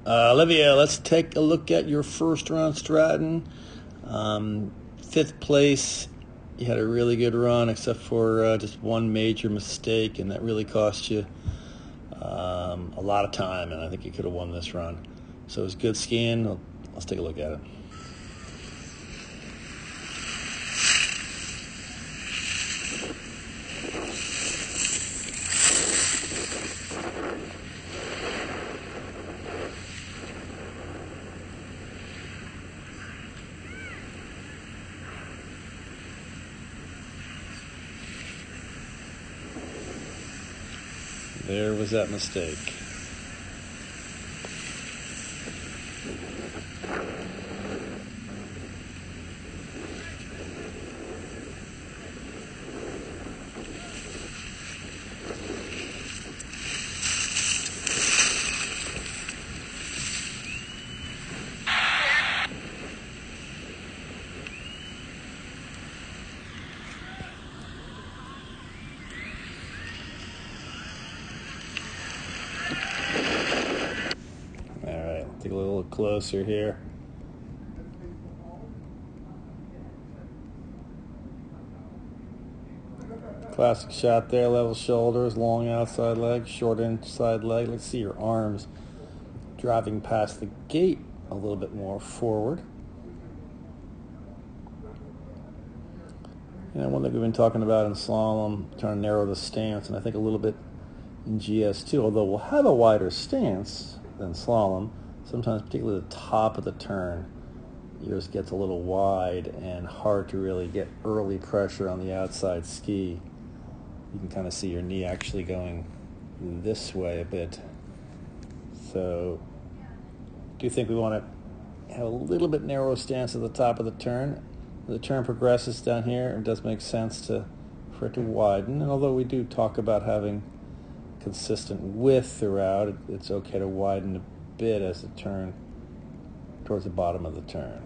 Olivia, let's take a look at your first round Stratton. Fifth place. You had a really good run, except for just one major mistake, and that really cost you a lot of time, and I think you could have won this run. So it was good skiing. Let's take a look at it. There was that mistake. Take a little closer here. Classic shot there, level shoulders, long outside leg, short inside leg. Let's see your arms driving past the gate a little bit more forward. One thing we've been talking about in slalom, trying to narrow the stance, and I think a little bit in GS too, although we'll have a wider stance than slalom. Sometimes, particularly the top of the turn, yours gets a little wide and hard to really get early pressure on the outside ski. You can kind of see your knee actually going this way a bit. So I do think we want to have a little bit narrow stance at the top of the turn. As the turn progresses down here, it does make sense for it to widen. And although we do talk about having consistent width throughout, it's okay to widen a bit as the turn towards the bottom of the turn.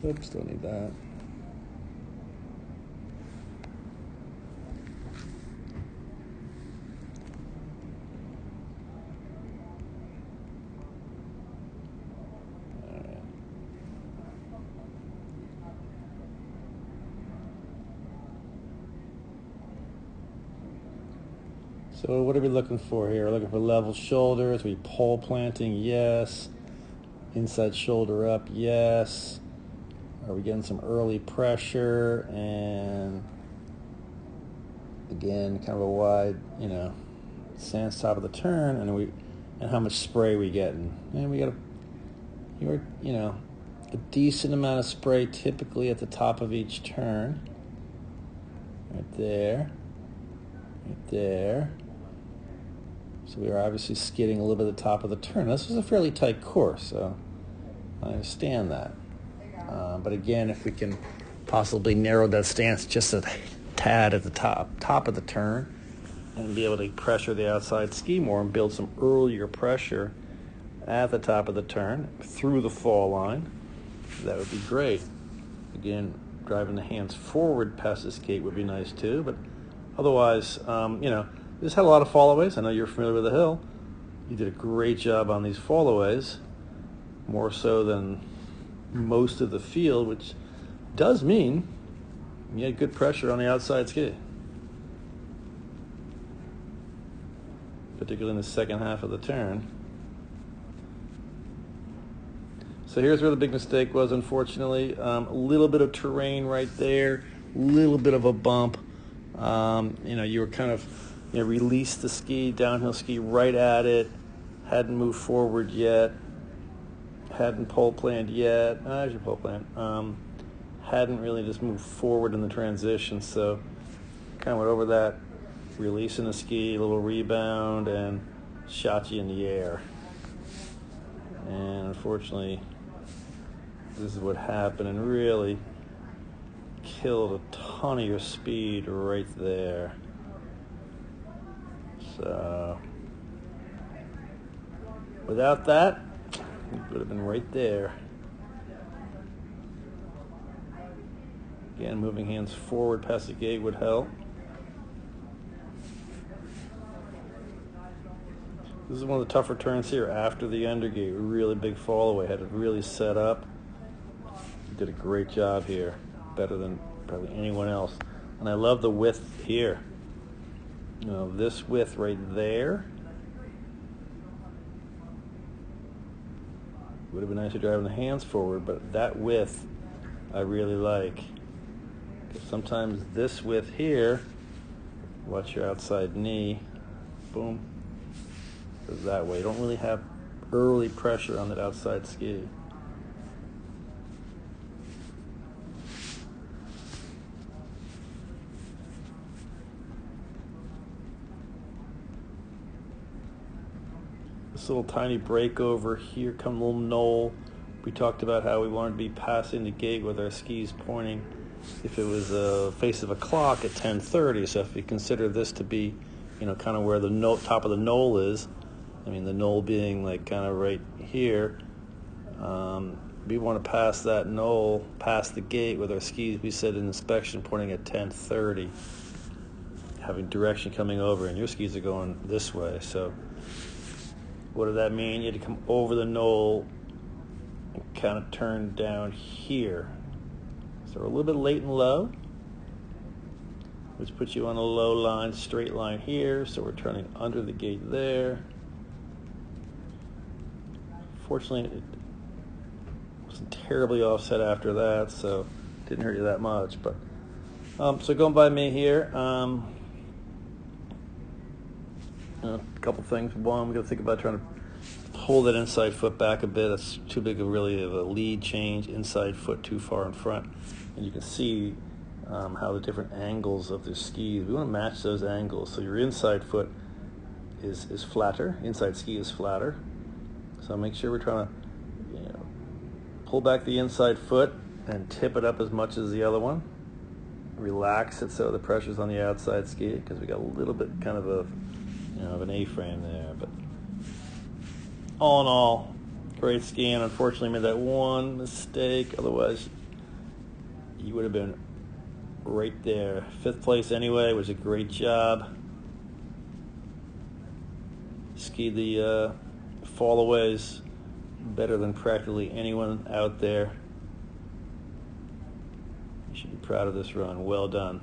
Oops, don't need that. So what are we looking for here? We're looking for level shoulders. Are we pole planting? Yes. Inside shoulder up? Yes. Are we getting some early pressure? And again, kind of a wide, stance top of the turn, and how much spray we getting? And we got a decent amount of spray typically at the top of each turn. Right there. Right there. So we are obviously skidding a little bit at the top of the turn. This was a fairly tight course, so I understand that. But again, if we can possibly narrow that stance just a tad at the top of the turn and be able to pressure the outside ski more and build some earlier pressure at the top of the turn through the fall line, that would be great. Again, driving the hands forward past the skate would be nice too, but otherwise, this had a lot of followaways. I know you're familiar with the hill. You did a great job on these followaways, more so than most of the field, which does mean you had good pressure on the outside ski, particularly in the second half of the turn. So here's where the big mistake was, unfortunately. A little bit of terrain right there, a little bit of a bump. You were kind of released the ski, downhill ski right at it, hadn't moved forward yet, hadn't pole planned yet. There's your pole plan. Hadn't really just moved forward in the transition, so kind of went over that, releasing the ski, a little rebound, and shot you in the air. And unfortunately, this is what happened, and really killed a ton of your speed right there. So without that, it would have been right there. Again, moving hands forward past the gate would help. This is one of the tougher turns here after the undergate. Really big fall away. Had to really set up. Did a great job here. Better than probably anyone else. And I love the width here. You know, this width right there. Would have been nicer driving the hands forward, but that width I really like. Sometimes this width here, watch your outside knee, boom, goes that way. You don't really have early pressure on that outside ski. This little tiny break over here, come a little knoll. We talked about how we wanted to be passing the gate with our skis pointing if it was a face of a clock at 10:30. So if you consider this to be, you know, kind of where the top of the knoll is, I mean the knoll being like kind of right here, we want to pass that knoll, past the gate with our skis, we said in inspection, pointing at 10:30, having direction coming over, and your skis are going this way. So what does that mean? You had to come over the knoll and kind of turn down here. So we're a little bit late and low, which puts you on a low line, straight line here. So we're turning under the gate there. Fortunately, it wasn't terribly offset after that, so it didn't hurt you that much. But so going by me here, a couple things. One, we got to think about trying to hold that inside foot back a bit. That's too big of a lead change. Inside foot too far in front, and you can see how the different angles of the skis. We want to match those angles. So your inside foot is flatter. Inside ski is flatter. So make sure we're trying to, you know, pull back the inside foot and tip it up as much as the other one. Relax it so the pressure's on the outside ski, because we got a little bit kind of a, you know, of an A-frame there. But all in all, great skiing. Unfortunately, made that one mistake. Otherwise, you would have been right there. 5th place anyway. Was a great job. Skied the fall-aways better than practically anyone out there. You should be proud of this run. Well done.